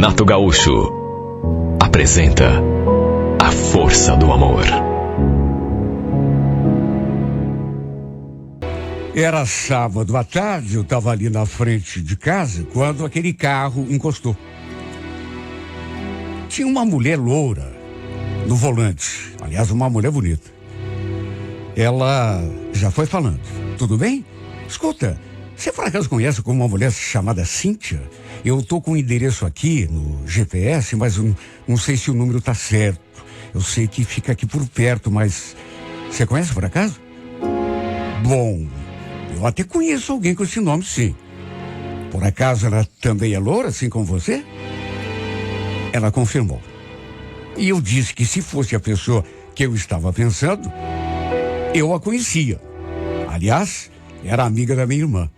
Renato Gaúcho apresenta A Força do Amor. Era sábado à tarde, eu estava ali na frente de casa quando aquele carro encostou. Tinha uma mulher loura no volante, aliás, uma mulher bonita. Ela já foi falando: tudo bem? Escuta, você por acaso conhece uma mulher chamada Cíntia? Eu tô com o endereço aqui no GPS, mas eu não sei se o número tá certo. Eu sei que fica aqui por perto, mas você conhece por acaso? Bom, eu até conheço alguém com esse nome, sim. Por acaso ela também é loura, assim como você? Ela confirmou. E eu disse que se fosse a pessoa que eu estava pensando, eu a conhecia. Aliás, era amiga da minha irmã.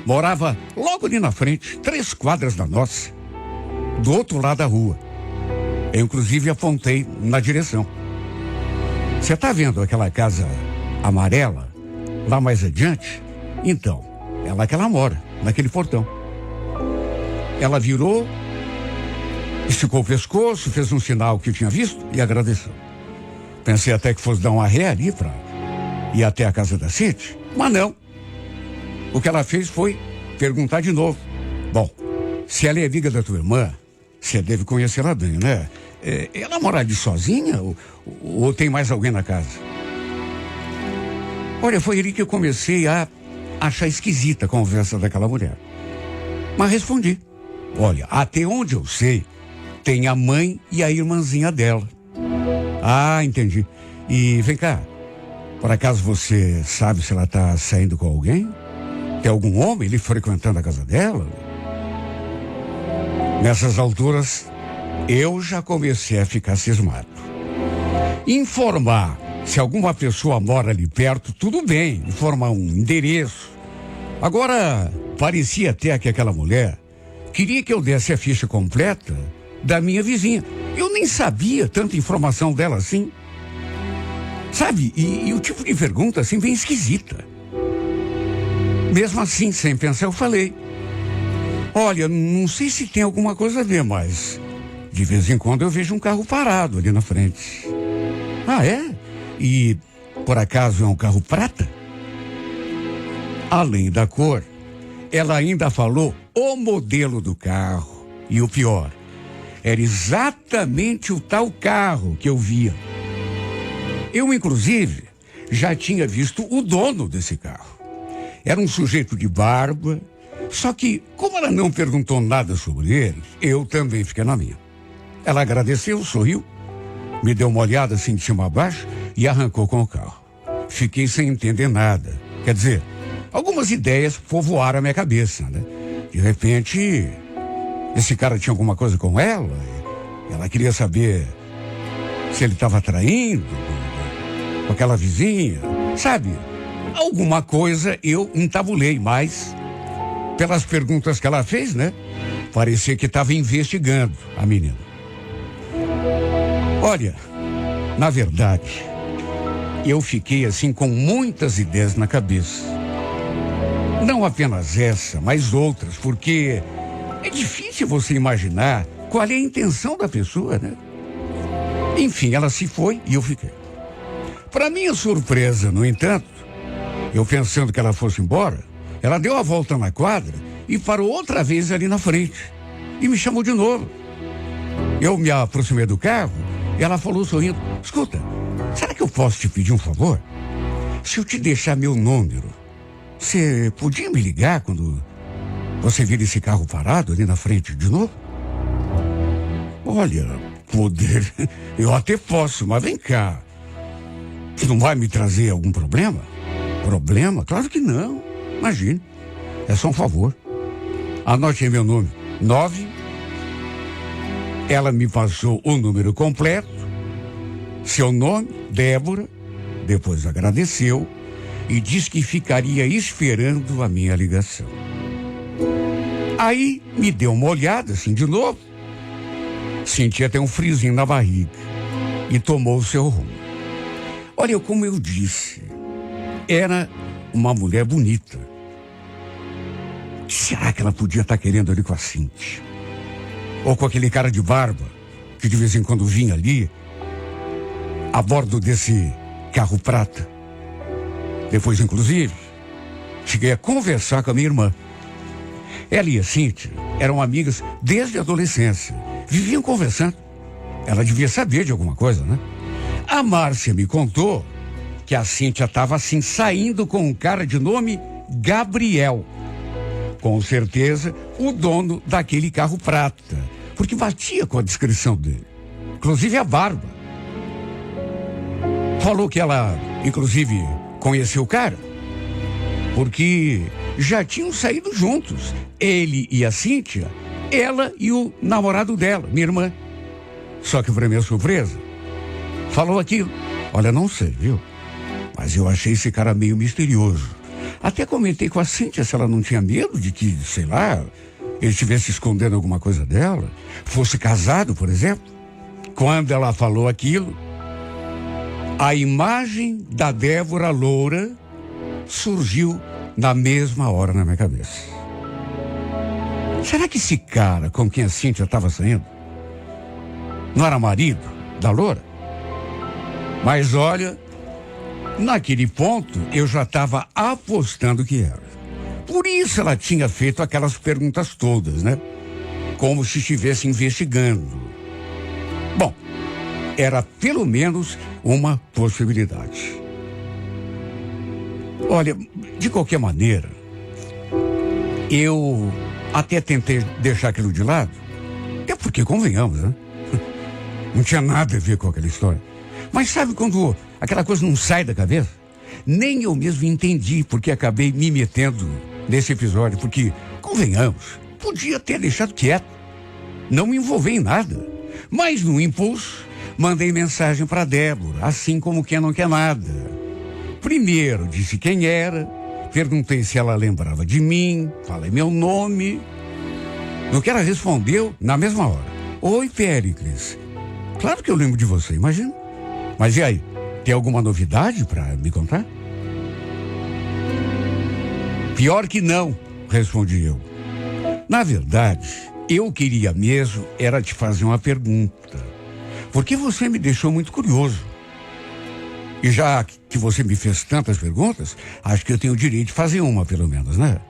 Morava logo ali na frente, 3 quadras da nossa, do outro lado da rua. Eu, inclusive, apontei na direção. Você está vendo aquela casa amarela, lá mais adiante? Então, é lá que ela mora, naquele portão. Ela virou, esticou o pescoço, fez um sinal que eu tinha visto e agradeceu. Pensei até que fosse dar uma ré ali para ir até a casa da Cíntia, mas não. O que ela fez foi perguntar de novo. Bom, se ela é amiga da tua irmã, você deve conhecê-la bem, né? Ela mora ali sozinha ou tem mais alguém na casa? Olha, foi ali que eu comecei a achar esquisita a conversa daquela mulher. Mas respondi. Olha, até onde eu sei, tem a mãe e a irmãzinha dela. Ah, entendi. E vem cá, por acaso você sabe se ela tá saindo com alguém? Tem algum homem ali frequentando a casa dela? Nessas alturas, eu já comecei a ficar cismado. Informar se alguma pessoa mora ali perto, tudo bem, informar um endereço. Agora, parecia até que aquela mulher queria que eu desse a ficha completa da minha vizinha. Eu nem sabia tanta informação dela assim. Sabe, e o tipo de pergunta assim bem esquisita. Mesmo assim, sem pensar, eu falei: olha, não sei se tem alguma coisa a ver, mas de vez em quando eu vejo um carro parado ali na frente. Ah, é? E por acaso é um carro prata? Além da cor, ela ainda falou o modelo do carro. E o pior, era exatamente o tal carro que eu via. Eu, inclusive, já tinha visto o dono desse carro. Era um sujeito de barba, só que, como ela não perguntou nada sobre ele, eu também fiquei na minha. Ela agradeceu, sorriu, me deu uma olhada assim de cima a baixo e arrancou com o carro. Fiquei sem entender nada. Quer dizer, algumas ideias povoaram a minha cabeça, né? De repente, esse cara tinha alguma coisa com ela. Ela queria saber se ele estava traindo com aquela vizinha, sabe? Alguma coisa eu entabulei, mas pelas perguntas que ela fez, né? Parecia que estava investigando a menina. Olha, na verdade, eu fiquei assim com muitas ideias na cabeça. Não apenas essa, mas outras, porque é difícil você imaginar qual é a intenção da pessoa, né? Enfim, ela se foi e eu fiquei. Para minha surpresa, no entanto, eu pensando que ela fosse embora, ela deu a volta na quadra e parou outra vez ali na frente. E me chamou de novo. Eu me aproximei do carro e ela falou sorrindo: escuta, será que eu posso te pedir um favor? Se eu te deixar meu número, você podia me ligar quando você vir esse carro parado ali na frente de novo? Olha, poder, eu até posso, mas vem cá. Você não vai me trazer algum problema? Problema? Claro que não. Imagine. É só um favor. Anote aí meu número. 9. Ela me passou o número completo. Seu nome, Débora. Depois agradeceu e disse que ficaria esperando a minha ligação. Aí me deu uma olhada assim de novo. Senti até um friozinho na barriga e tomou o seu rumo. Olha, como eu disse, era uma mulher bonita. O que será que ela podia estar querendo ali com a Cíntia? ou com aquele cara de barba que de vez em quando vinha ali, a bordo desse carro prata. Depois, inclusive, cheguei a conversar com a minha irmã. Ela e a Cíntia eram amigas desde a adolescência. Viviam conversando. Ela devia saber de alguma coisa, né? A Márcia me contou que a Cíntia estava assim, saindo com um cara de nome Gabriel. Com certeza, o dono daquele carro prata. Porque batia com a descrição dele. Inclusive a barba. Falou que ela, inclusive, conheceu o cara. Porque já tinham saído juntos. Ele e a Cíntia, ela e o namorado dela, minha irmã. Só que, para minha surpresa, falou aquilo. Olha, não sei, viu? Mas eu achei esse cara meio misterioso. Até comentei com a Cíntia se ela não tinha medo de que, sei lá, ele estivesse escondendo alguma coisa dela. Fosse casado, por exemplo. Quando ela falou aquilo, a imagem da Débora loura surgiu na mesma hora na minha cabeça. Será que esse cara com quem a Cíntia estava saindo não era marido da loura? Mas olha, naquele ponto eu já estava apostando que era. Por isso ela tinha feito aquelas perguntas todas, né? Como se estivesse investigando. Bom, era pelo menos uma possibilidade. Olha, de qualquer maneira, eu até tentei deixar aquilo de lado. Até porque, convenhamos, né? Não tinha nada a ver com aquela história. Mas sabe quando aquela coisa não sai da cabeça? Nem eu mesmo entendi porque acabei me metendo nesse episódio. Porque, convenhamos, podia ter deixado quieto. Não me envolver em nada. Mas no impulso, mandei mensagem para Débora, assim como quem não quer nada. Primeiro disse quem era, perguntei se ela lembrava de mim, falei meu nome. No que ela respondeu, na mesma hora: oi, Péricles. Claro que eu lembro de você, imagina. Mas e aí, tem alguma novidade para me contar? Pior que não, respondi eu. Na verdade, eu queria mesmo era te fazer uma pergunta. Porque você me deixou muito curioso. E já que você me fez tantas perguntas, acho que eu tenho o direito de fazer uma, pelo menos, né?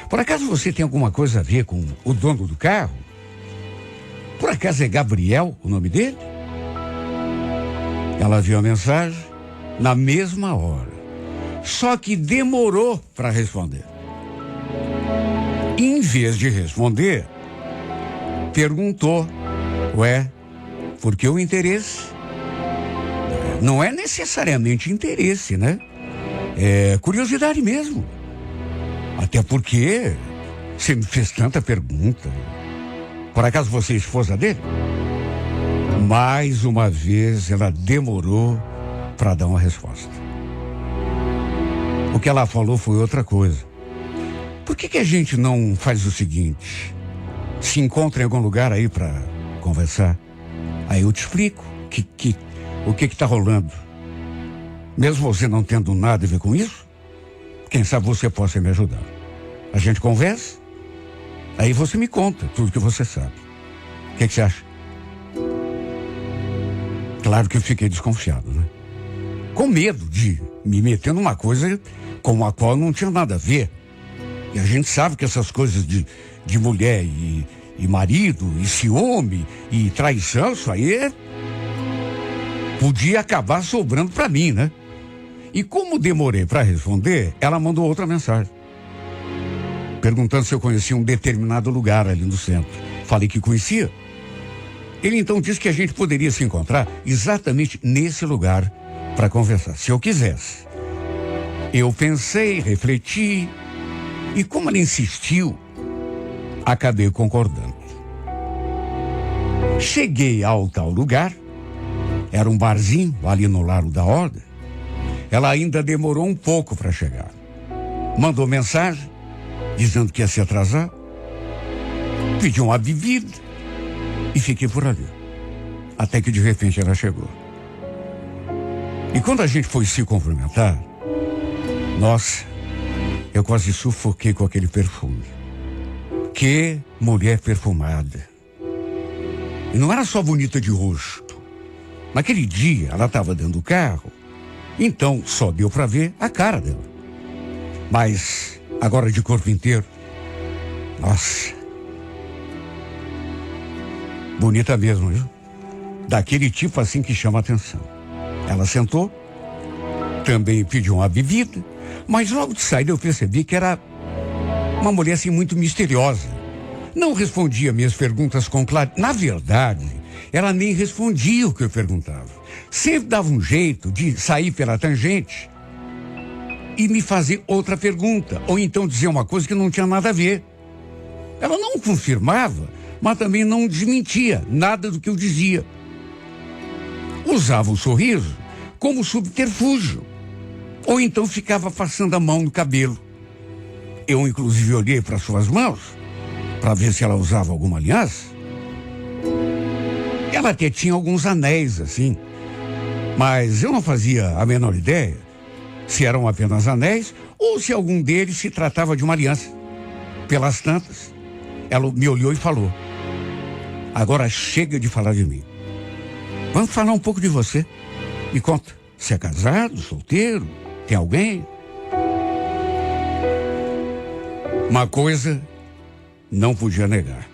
Por acaso você tem alguma coisa a ver com o dono do carro? Por acaso é Gabriel o nome dele? Ela viu a mensagem na mesma hora. Só que demorou para responder. Em vez de responder, perguntou: ué, por que o interesse? Não é necessariamente interesse, né? É curiosidade mesmo. Até porque você me fez tanta pergunta. Por acaso você é esposa dele? Mais uma vez ela demorou para dar uma resposta. O que ela falou foi outra coisa. Por que a gente não faz o seguinte? Se encontra em algum lugar aí para conversar. Aí eu te explico o que está rolando. Mesmo você não tendo nada a ver com isso, quem sabe você possa me ajudar. A gente conversa, aí você me conta tudo que você sabe. O que você acha? Claro que eu fiquei desconfiado, né? Com medo de me meter numa coisa com a qual não tinha nada a ver. E a gente sabe que essas coisas de mulher e marido, e ciúme, e traição, isso aí podia acabar sobrando para mim, né? E como demorei para responder, ela mandou outra mensagem. Perguntando se eu conhecia um determinado lugar ali no centro. Falei que conhecia. Ele então disse que a gente poderia se encontrar exatamente nesse lugar para conversar, se eu quisesse. Eu pensei, refleti, e como ela insistiu, acabei concordando. Cheguei ao tal lugar, era um barzinho ali no Largo da Ordem. Ela ainda demorou um pouco para chegar. Mandou mensagem, dizendo que ia se atrasar. Pediu uma bebida e fiquei por ali. Até que de repente ela chegou. E quando a gente foi se cumprimentar, nossa, eu quase sufoquei com aquele perfume. Que mulher perfumada. E não era só bonita de rosto. Naquele dia, ela estava dentro do carro, então só deu para ver a cara dela. Mas, agora de corpo inteiro, nossa, bonita mesmo, viu? Daquele tipo assim que chama atenção. Ela sentou, também pediu uma bebida, mas logo de saída eu percebi que era uma mulher assim muito misteriosa. Não respondia minhas perguntas com clareza. Na verdade, ela nem respondia o que eu perguntava. Sempre dava um jeito de sair pela tangente e me fazer outra pergunta, ou então dizer uma coisa que não tinha nada a ver. Ela não confirmava, mas também não desmentia nada do que eu dizia. Usava o sorriso como subterfúgio, ou então ficava passando a mão no cabelo. Eu, inclusive, olhei para suas mãos para ver se ela usava alguma aliança. Ela até tinha alguns anéis, assim, mas eu não fazia a menor ideia se eram apenas anéis ou se algum deles se tratava de uma aliança. Pelas tantas, ela me olhou e falou: agora chega de falar de mim. Vamos falar um pouco de você. Me conta, você é casado, solteiro, tem alguém? Uma coisa não podia negar.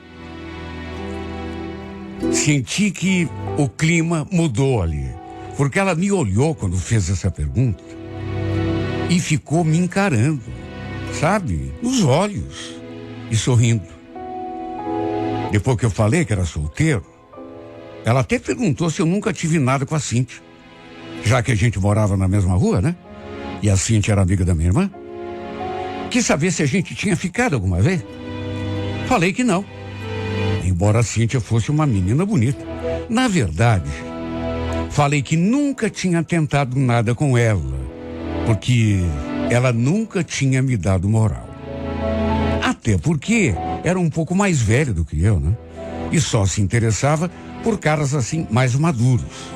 Senti que o clima mudou ali, porque ela me olhou quando fez essa pergunta e ficou me encarando, sabe, nos olhos e sorrindo. Depois que eu falei que era solteiro, ela até perguntou se eu nunca tive nada com a Cíntia, já que a gente morava na mesma rua, né? E a Cíntia era amiga da minha irmã. Quis saber se a gente tinha ficado alguma vez. Falei que não, embora a Cíntia fosse uma menina bonita. Na verdade, falei que nunca tinha tentado nada com ela, porque ela nunca tinha me dado moral. Até porque era um pouco mais velha do que eu, né? E só se interessava por caras assim mais maduros.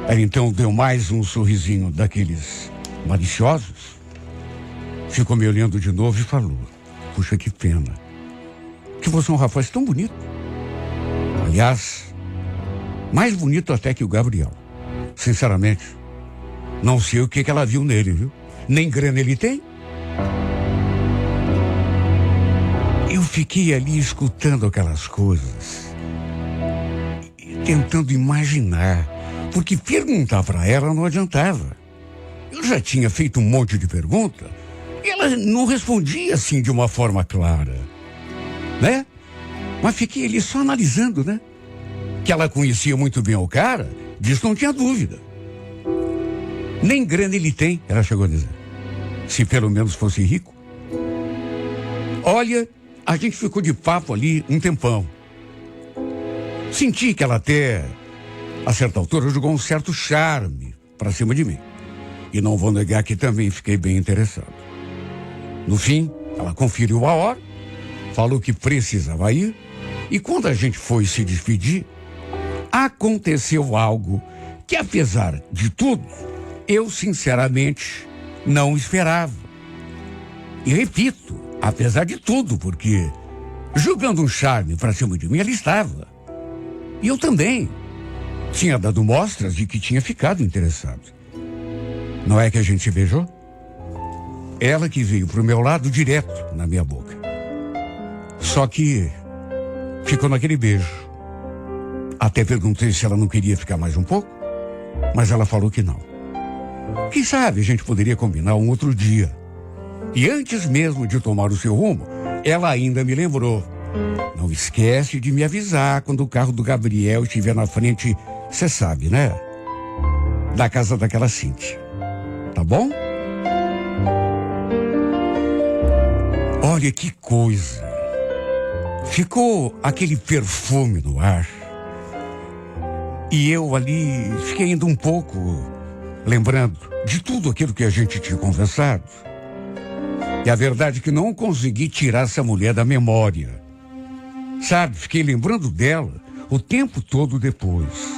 Ela então deu mais um sorrisinho daqueles maliciosos, ficou me olhando de novo e falou: puxa, que pena, que você é um rapaz tão bonito. Aliás, mais bonito até que o Gabriel. Sinceramente, não sei o que ela viu nele, viu? Nem grana ele tem. Eu fiquei ali escutando aquelas coisas e tentando imaginar, porque perguntar para ela não adiantava. Eu já tinha feito um monte de pergunta e ela não respondia assim de uma forma clara, né? Mas fiquei ali só analisando, né? Que ela conhecia muito bem o cara, disso não tinha dúvida. Nem grana ele tem, ela chegou a dizer. Se pelo menos fosse rico. Olha, a gente ficou de papo ali um tempão. Senti que ela até, a certa altura, jogou um certo charme para cima de mim. E não vou negar que também fiquei bem interessado. No fim, ela conferiu a hora, falou que precisava ir, e quando a gente foi se despedir, aconteceu algo que, apesar de tudo, eu sinceramente não esperava. E repito, apesar de tudo, porque jogando um charme para cima de mim, ela estava. E eu também tinha dado mostras de que tinha ficado interessado. Não é que a gente se beijou? Ela que veio pro meu lado direto na minha boca. Só que ficou naquele beijo. Até perguntei se ela não queria ficar mais um pouco, mas ela falou que não. Quem sabe a gente poderia combinar um outro dia. E antes mesmo de tomar o seu rumo, ela ainda me lembrou: não esquece de me avisar quando o carro do Gabriel estiver na frente, você sabe, né? Da casa daquela Cíntia. Tá bom? Olha que coisa. Ficou aquele perfume no ar. E eu ali fiquei ainda um pouco lembrando de tudo aquilo que a gente tinha conversado. E a verdade é que não consegui tirar essa mulher da memória. Sabe, fiquei lembrando dela o tempo todo depois.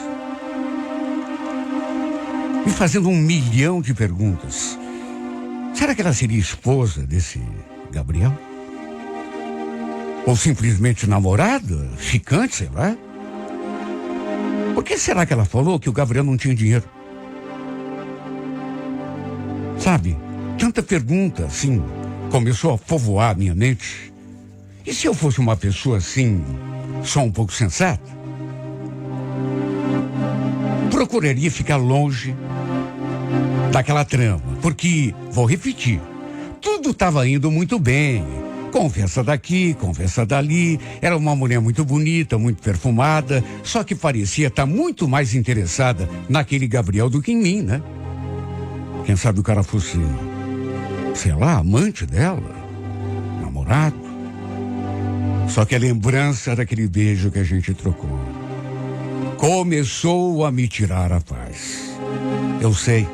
Me fazendo 1 milhão de perguntas. Será que ela seria esposa desse Gabriel? Ou simplesmente namorada, ficante, sei lá. Por que será que ela falou que o Gabriel não tinha dinheiro? Sabe, tanta pergunta assim começou a povoar a minha mente. E se eu fosse uma pessoa assim, só um pouco sensata? Procuraria ficar longe daquela trama, porque, vou repetir, tudo estava indo muito bem. Conversa daqui, conversa dali, era uma mulher muito bonita, muito perfumada, só que parecia estar muito mais interessada naquele Gabriel do que em mim, né? Quem sabe o cara fosse, sei lá, amante dela, namorado. Só que a lembrança daquele beijo que a gente trocou começou a me tirar a paz. Eu sei,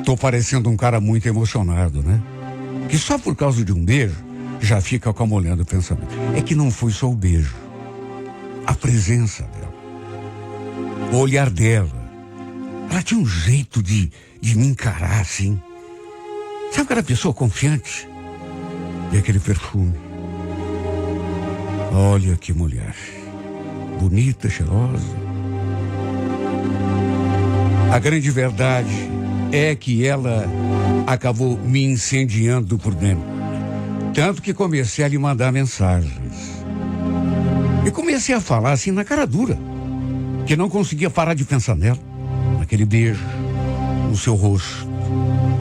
tô parecendo um cara muito emocionado, né? Que só por causa de um beijo já fica acumulando o pensamento. É que não foi só o beijo, a presença dela, o olhar dela. Ela tinha um jeito de me encarar assim. Sabe aquela pessoa confiante? E aquele perfume. Olha que mulher. Bonita, cheirosa. A grande verdade é que ela acabou me incendiando por dentro. Tanto que comecei a lhe mandar mensagens. E comecei a falar assim na cara dura. Que não conseguia parar de pensar nela. Naquele beijo, no seu rosto,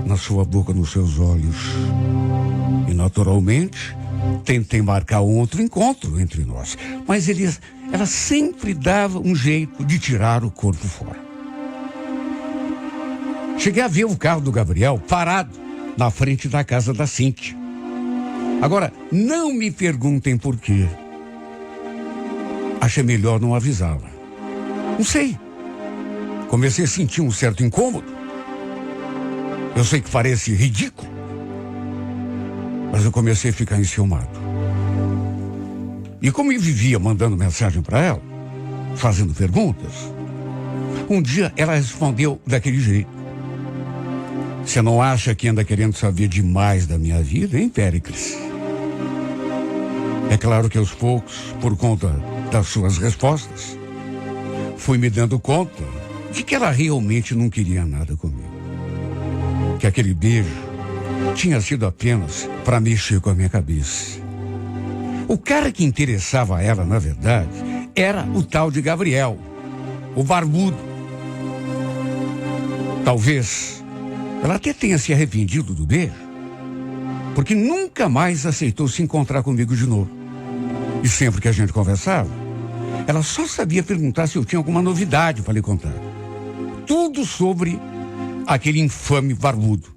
na sua boca, nos seus olhos. E naturalmente, tentei marcar outro encontro entre nós. Mas ela sempre dava um jeito de tirar o corpo fora. Cheguei a ver o carro do Gabriel parado na frente da casa da Cíntia. Agora, não me perguntem por quê. Achei melhor não avisá-la. Não sei. Comecei a sentir um certo incômodo. Eu sei que parece ridículo, mas eu comecei a ficar enciumado. E como eu vivia mandando mensagem para ela, fazendo perguntas, um dia ela respondeu daquele jeito. Você não acha que anda querendo saber demais da minha vida, hein, Péricles? É claro que aos poucos, por conta das suas respostas, fui me dando conta de que ela realmente não queria nada comigo. Que aquele beijo tinha sido apenas para mexer com a minha cabeça. O cara que interessava a ela, na verdade, era o tal de Gabriel, o barbudo. Talvez ela até tenha se arrependido do beijo, porque nunca mais aceitou se encontrar comigo de novo. E sempre que a gente conversava, ela só sabia perguntar se eu tinha alguma novidade para lhe contar. Tudo sobre aquele infame barbudo.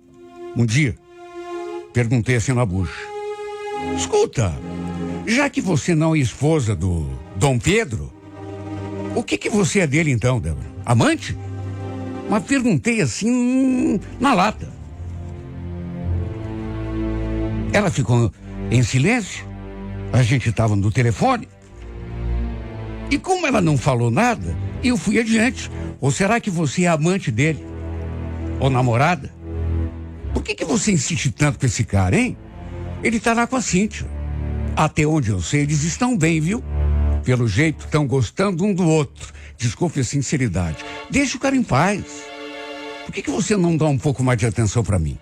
Um dia, perguntei assim na bucha. Escuta, já que você não é esposa do Dom Pedro, o que você é dele então, Débora? Amante? Mas perguntei assim, na lata. Ela ficou em silêncio. A gente estava no telefone. E como ela não falou nada, eu fui adiante. Ou será que você é amante dele? Ou namorada? Por que você insiste tanto com esse cara, hein? Ele tá lá com a Cíntia. Até onde eu sei, eles estão bem, viu? Pelo jeito, estão gostando um do outro. Desculpe a sinceridade. Deixa o cara em paz. Por que você não dá um pouco mais de atenção para mim?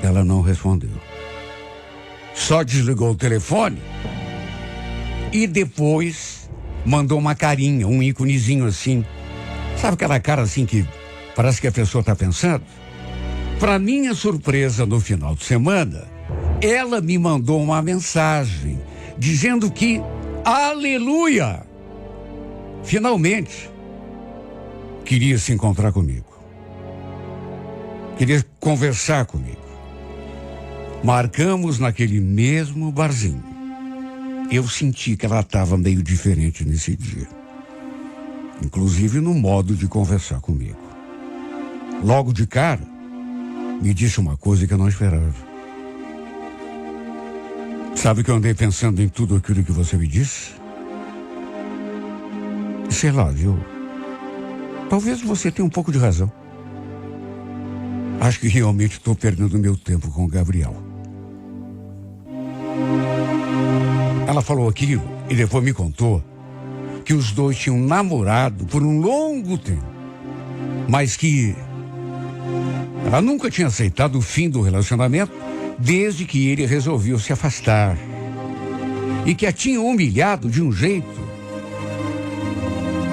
Ela não respondeu. Só desligou o telefone e depois mandou uma carinha, um íconezinho assim. Sabe aquela cara assim que parece que a pessoa está pensando? Para minha surpresa, no final de semana, ela me mandou uma mensagem dizendo que, aleluia, finalmente queria se encontrar comigo. Queria conversar comigo. Marcamos naquele mesmo barzinho. Eu senti que ela estava meio diferente nesse dia. Inclusive no modo de conversar comigo. Logo de cara, me disse uma coisa que eu não esperava. Sabe que eu andei pensando em tudo aquilo que você me disse? Sei lá, viu? Talvez você tenha um pouco de razão. Acho que realmente estou perdendo meu tempo com o Gabriel. Ela falou aquilo e depois me contou que os dois tinham namorado por um longo tempo, mas que ela nunca tinha aceitado o fim do relacionamento desde que ele resolveu se afastar. E que a tinha humilhado de um jeito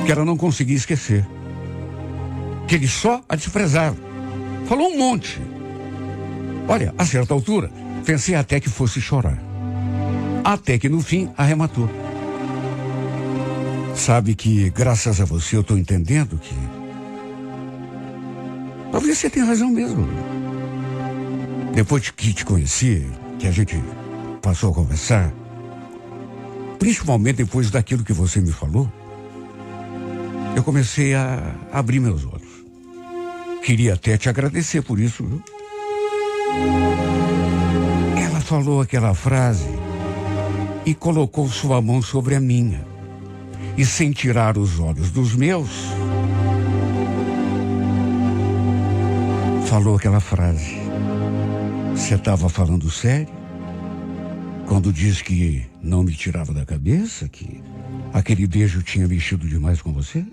que ela não conseguia esquecer. Que ele só a desprezava. Falou um monte. Olha, a certa altura, pensei até que fosse chorar. Até que no fim arrematou. Sabe que, graças a você, eu estou entendendo que talvez você tenha razão mesmo. Depois que te conheci, que a gente passou a conversar, principalmente depois daquilo que você me falou, eu comecei a abrir meus olhos. Queria até te agradecer por isso, viu? Ela falou aquela frase e colocou sua mão sobre a minha. E sem tirar os olhos dos meus, falou aquela frase. Você estava falando sério? Quando disse que não me tirava da cabeça, que aquele beijo tinha mexido demais com você?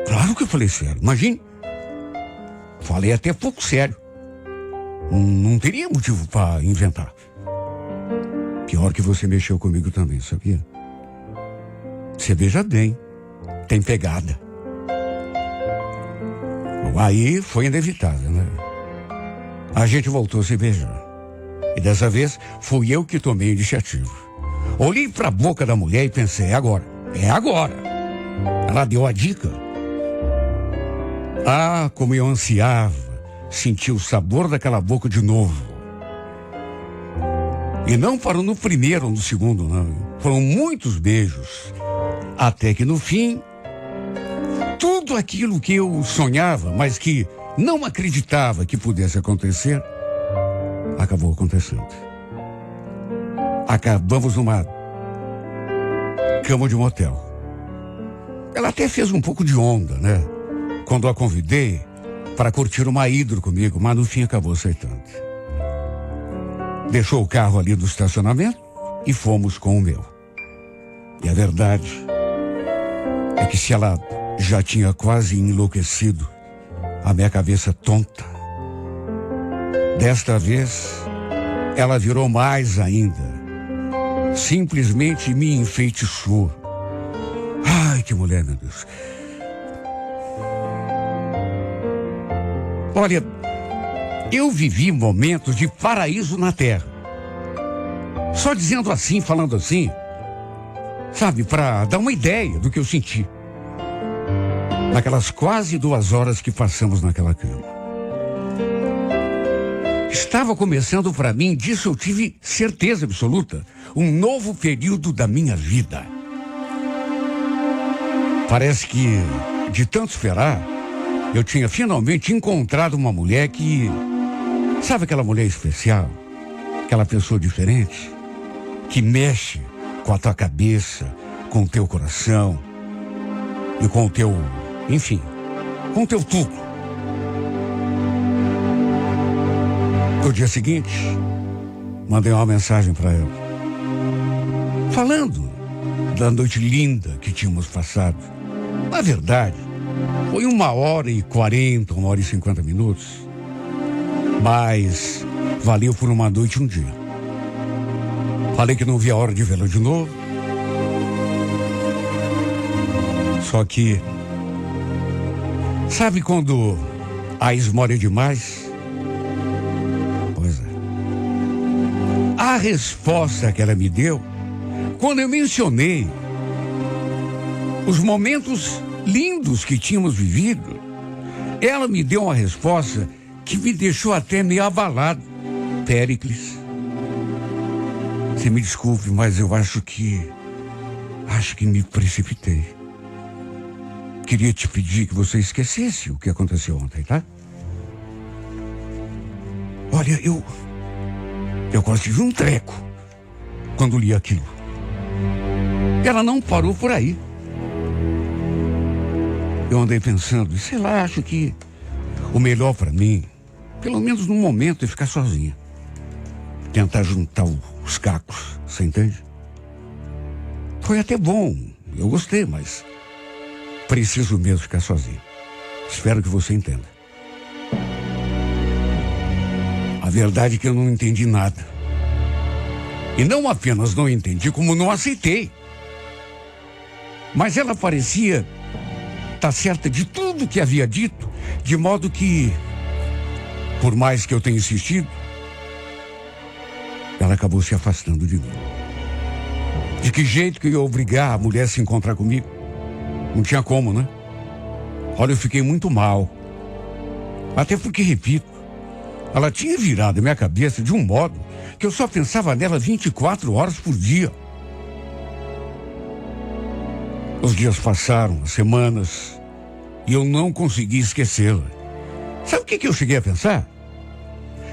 Claro que eu falei sério, imagine. Falei até pouco sério. Não teria motivo para inventar. Pior que você mexeu comigo também, sabia? Você beija bem, tem pegada. Bom, aí foi inevitável, né? A gente voltou a se beijar. E dessa vez fui eu que tomei a iniciativa. Olhei para a boca da mulher e pensei, é agora. Ela deu a dica. Ah, como eu ansiava sentir o sabor daquela boca de novo. E não parou no primeiro ou no segundo, não. Foram muitos beijos. Até que no fim, tudo aquilo que eu sonhava, mas que não acreditava que pudesse acontecer, acabou acontecendo. Acabamos numa cama de motel. Ela até fez um pouco de onda, né? Quando a convidei para curtir uma hidro comigo, mas no fim acabou aceitando. Deixou o carro ali no estacionamento e fomos com o meu. E a verdade é que se ela já tinha quase enlouquecido a minha cabeça tonta, desta vez ela virou mais ainda. Simplesmente me enfeitiçou. Ai, que mulher, meu Deus. Olha, eu vivi momentos de paraíso na terra. Só dizendo assim, falando assim, sabe, para dar uma ideia do que eu senti. Naquelas quase 2 horas que passamos naquela cama. Estava começando para mim, disso eu tive certeza absoluta, um novo período da minha vida. Parece que, de tanto esperar, eu tinha finalmente encontrado uma mulher que... Sabe aquela mulher especial? Aquela pessoa diferente? Que mexe com a tua cabeça, com o teu coração e com o teu... Enfim, com o teu tudo. No dia seguinte, mandei uma mensagem para ela. Falando da noite linda que tínhamos passado. Na verdade, foi 1h40, 1h50. Mas valeu por uma noite e um dia. Falei que não via a hora de vê-la de novo. Só que, sabe quando a esmola é demais? Pois é. A resposta que ela me deu, quando eu mencionei os momentos lindos que tínhamos vivido, ela me deu uma resposta que me deixou até meio abalado. Péricles, você me desculpe, mas eu acho que me precipitei. Queria te pedir que você esquecesse o que aconteceu ontem, tá? Olha, eu quase tive um treco quando li aquilo. Ela não parou por aí. Eu andei pensando, sei lá, acho que O melhor para mim, pelo menos no momento, é ficar sozinha. Tentar juntar os cacos, você entende? Foi até bom, eu gostei, mas preciso mesmo ficar sozinho. Espero que você entenda. A verdade é que eu não entendi nada. E não apenas não entendi, como não aceitei. Mas ela parecia estar certa de tudo que havia dito, de modo que, por mais que eu tenha insistido, ela acabou se afastando de mim. De que jeito que eu ia obrigar a mulher a se encontrar comigo? Não tinha como, né? Olha, eu fiquei muito mal. Até porque, repito, ela tinha virado a minha cabeça de um modo que eu só pensava nela 24 horas por dia. Os dias passaram, as semanas, e eu não consegui esquecê-la. Sabe o que eu cheguei a pensar?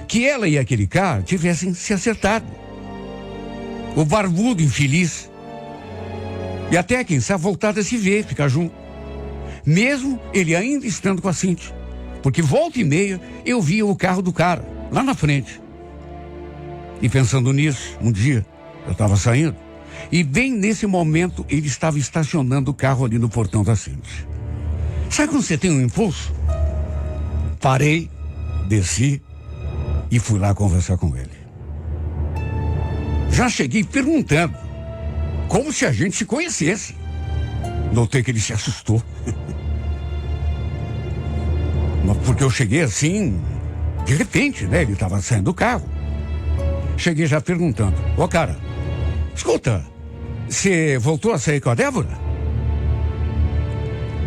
Que ela e aquele cara tivessem se acertado. O barbudo infeliz. E até, quem sabe, voltado a se ver, ficar junto. Mesmo ele ainda estando com a Cíntia. Porque volta e meia eu via o carro do cara, lá na frente. E pensando nisso, um dia, eu estava saindo. E bem nesse momento, ele estava estacionando o carro ali no portão da Cíntia. Sabe quando você tem um impulso? Parei, desci e fui lá conversar com ele. Já cheguei perguntando, como se a gente se conhecesse. Notei que ele se assustou. Mas porque eu cheguei assim, de repente, né? Ele estava saindo do carro. Cheguei já perguntando, ô cara, escuta, você voltou a sair com a Débora?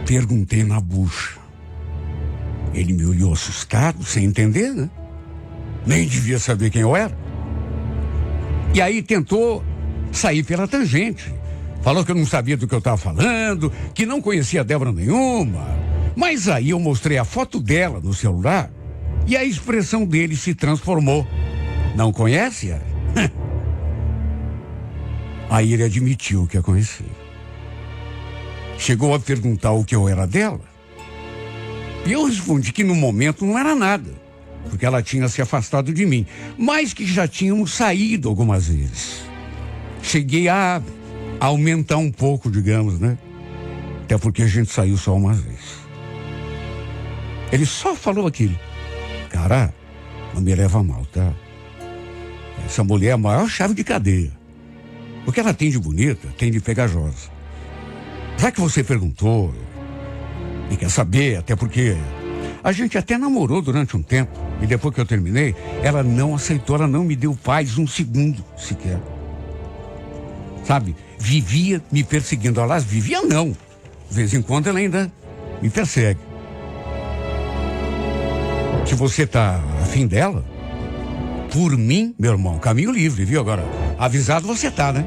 Perguntei na bucha. Ele me olhou assustado, sem entender, né? Nem devia saber quem eu era. E aí tentou sair pela tangente. Falou que eu não sabia do que eu estava falando, que não conhecia a Débora nenhuma. Mas aí eu mostrei a foto dela no celular e a expressão dele se transformou. Não conhece? Aí ele admitiu que a conhecia. Chegou a perguntar o que eu era dela. E eu respondi que no momento não era nada, porque ela tinha se afastado de mim, mas que já tínhamos saído algumas vezes. Cheguei a aumentar um pouco, digamos, né? Até porque a gente saiu só uma vez. Ele só falou aquilo. Cara, não me leva a mal, tá? Essa mulher é a maior chave de cadeia. O que ela tem de bonita, tem de pegajosa. Já que você perguntou, e quer saber, até porque a gente até namorou durante um tempo, e depois que eu terminei, ela não aceitou, ela não me deu paz um segundo sequer. Sabe, vivia me perseguindo. Aliás, vivia não. De vez em quando ela ainda me persegue. Se você tá afim dela, por mim, meu irmão, caminho livre, viu? Agora, avisado você tá, né?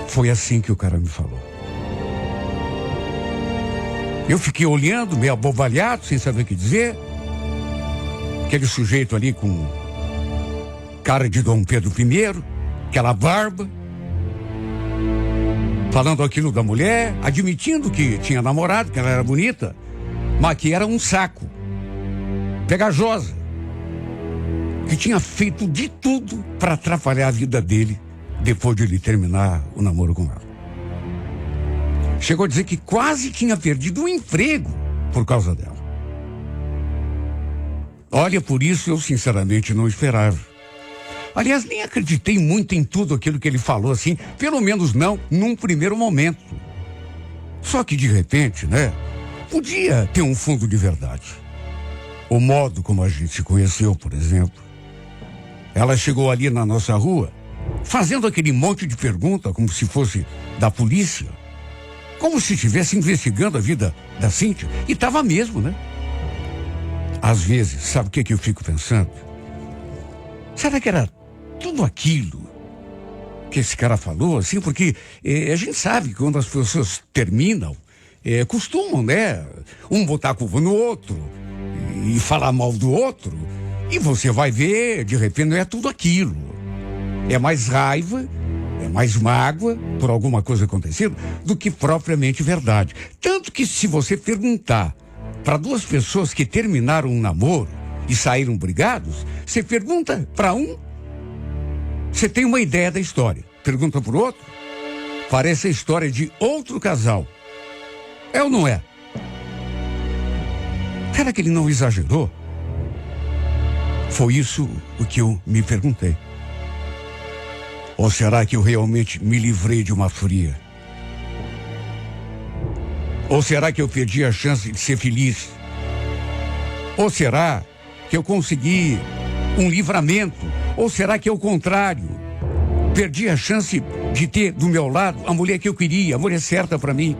Foi assim que o cara me falou. Eu fiquei olhando, meio abobalhado, sem saber o que dizer. Aquele sujeito ali com cara de Dom Pedro I, aquela barba, falando aquilo da mulher, admitindo que tinha namorado, que ela era bonita, mas que era um saco, pegajosa, que tinha feito de tudo para atrapalhar a vida dele depois de ele terminar o namoro com ela. Chegou a dizer que quase tinha perdido o emprego por causa dela. Olha, por isso eu sinceramente não esperava. Aliás, nem acreditei muito em tudo aquilo que ele falou, assim, pelo menos não num primeiro momento. Só que de repente, né, podia ter um fundo de verdade. O modo como a gente se conheceu, por exemplo. Ela chegou ali na nossa rua, fazendo aquele monte de pergunta, como se fosse da polícia. Como se estivesse investigando a vida da Cíntia. E estava mesmo, né? Às vezes, sabe o que eu fico pensando? Será que era tudo aquilo que esse cara falou, assim? Porque a gente sabe que quando as pessoas terminam, costumam, né? Um botar a culpa no outro e falar mal do outro. E você vai ver, de repente, não é tudo aquilo. É mais raiva, é mais mágoa por alguma coisa acontecida do que propriamente verdade. Tanto que se você perguntar para duas pessoas que terminaram um namoro e saíram brigados, você pergunta para um, você tem uma ideia da história. Pergunta para o outro, parece a história de outro casal. É ou não é? Será que ele não exagerou? Foi isso o que eu me perguntei. Ou será que eu realmente me livrei de uma fria? Ou será que eu perdi a chance de ser feliz? Ou será que eu consegui um livramento? Ou será que é o contrário? Perdi a chance de ter do meu lado a mulher que eu queria, a mulher certa para mim.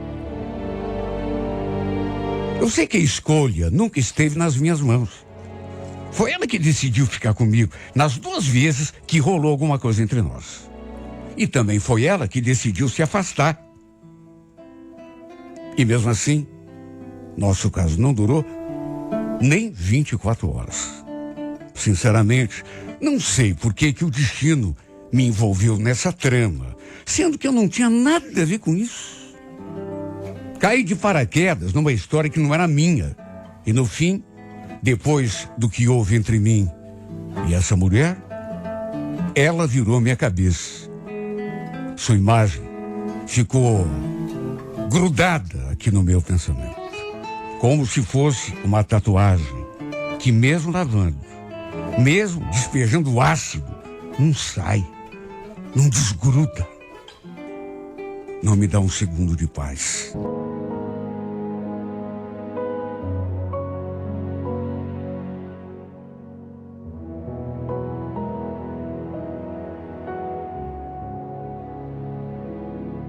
Eu sei que a escolha nunca esteve nas minhas mãos. Foi ela que decidiu ficar comigo nas 2 vezes que rolou alguma coisa entre nós. E também foi ela que decidiu se afastar. E mesmo assim, nosso caso não durou nem 24 horas. Sinceramente, não sei por que o destino me envolveu nessa trama, sendo que eu não tinha nada a ver com isso. Caí de paraquedas numa história que não era minha. E no fim, depois do que houve entre mim e essa mulher, ela virou minha cabeça. Sua imagem ficou grudada aqui no meu pensamento, como se fosse uma tatuagem que mesmo lavando, mesmo despejando ácido, não sai, não desgruda, não me dá um segundo de paz.